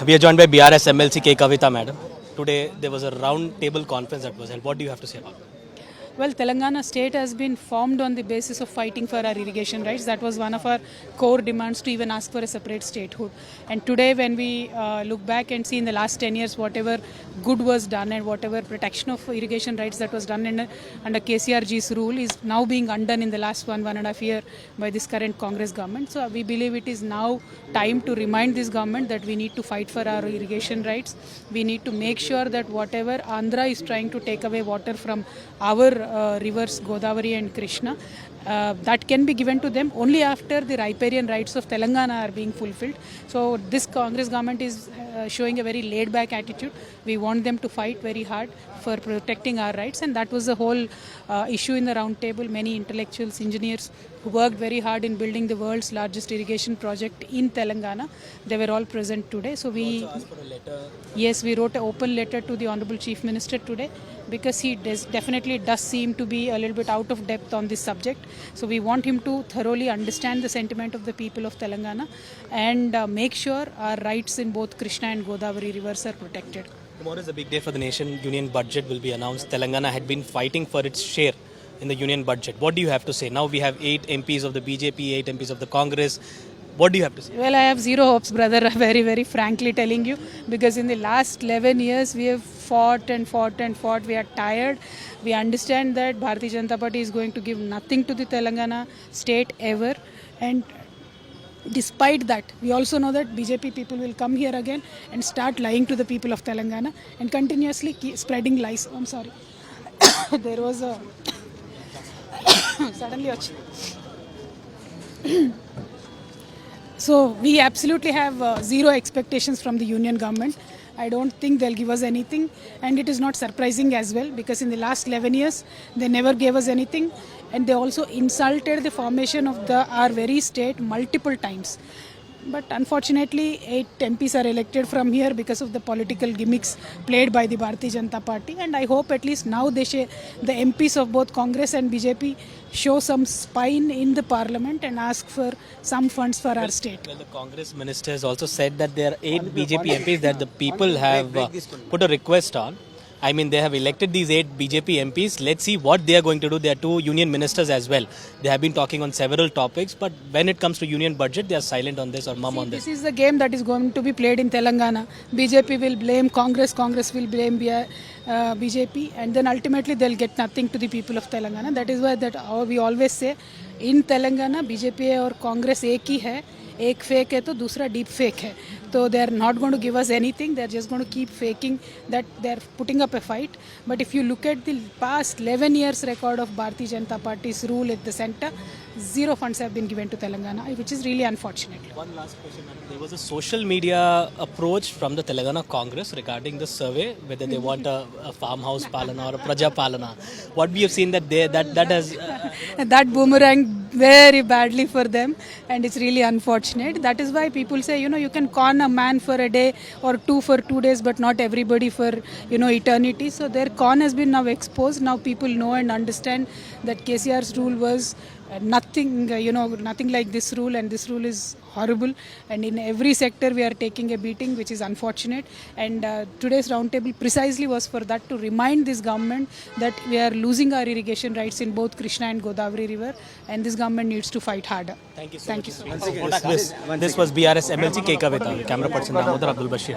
We are joined by BRS MLC K. Kavita madam. Today there was a round table conference that was held. What do you have to say about it? Well, Telangana state has been formed on the basis of fighting for our irrigation rights. That was one of our core demands to even ask for a separate statehood. And today when we look back and see in the last 10 years whatever good was done and whatever protection of irrigation rights that was done under KCRG's rule is now being undone in the last one and a half year by this current Congress government. So we believe it is now time to remind this government that we need to fight for our irrigation rights. We need to make sure that whatever Andhra is trying to take away water from our rivers Godavari and Krishna, that can be given to them only after the riparian rights of Telangana are being fulfilled. So this Congress government is showing a very laid back attitude. We want them to fight very hard for protecting our rights, and that was the whole issue in the round table. Many intellectuals, engineers who worked very hard in building the world's largest irrigation project in Telangana, they were all present today. So we wrote an open letter to the Honorable Chief Minister today because he definitely does seem to be a little bit out of depth on this subject. So we want him to thoroughly understand the sentiment of the people of Telangana and make sure our rights in both Krishna and Godavari rivers are protected. Tomorrow is a big day for the nation. Union budget will be announced. Telangana had been fighting for its share in the union budget. What do you have to say? Now we have 8 MPs of the BJP, 8 MPs of the Congress. What do you have to say? Well, I have zero hopes, brother, very, very frankly telling you, because in the last 11 years we have fought and fought and fought. We are tired. We understand that Bharatiya Janata Party is going to give nothing to the Telangana state ever, and despite that, we also know that BJP people will come here again and start lying to the people of Telangana and continuously keep spreading lies. I'm sorry. There was a suddenly so we absolutely have zero expectations from the union government. I don't think they'll give us anything, and it is not surprising as well, because in the last 11 years they never gave us anything, and they also insulted the formation of our very state multiple times. But unfortunately 8 MPs are elected from here because of the political gimmicks played by the Bharatiya Janata Party, and I hope at least now the MPs of both Congress and BJP show some spine in the parliament and ask for some funds for our state. Well, the Congress ministers also said that there are 8 BJP MPs that the people have put a request on. I mean, they have elected these 8 BJP MPs. Let's see what they are going to do. They are 2 union ministers as well. They have been talking on several topics, but when it comes to union budget, they are silent on this or mum on this. This is the game that is going to be played in Telangana. BJP will blame Congress will blame BJP, and then ultimately they'll get nothing to the people of Telangana. That is why we always say, in Telangana, BJP और कांग्रेस एक ही है, एक fake है तो दूसरा deep fake है. So they are not going to give us anything. They are just going to keep faking that they are putting up a fight. But if you look at the past 11 years record of Bharatiya Janata Party's rule at the center, zero funds have been given to Telangana, which is really unfortunate. One last question. There was a social media approach from the Telangana Congress regarding the survey, whether they want a farmhouse palana or a praja palana. What we have seen that has that boomerang very badly for them, and it's really unfortunate. That is why people say, you can con a man for a day or two for 2 days, but not everybody for eternity. So their con has been now exposed. Now people know and understand that KCR's rule was nothing like this rule, and this rule is horrible, and in every sector we are taking a beating, which is unfortunate. And today's roundtable precisely was for that, to remind this government that we are losing our irrigation rights in both Krishna and Godavari river, and this government needs to fight harder. Thank you so much. This was BRS MLC K. Kavita. Camera person Damodar Abdul Bashir.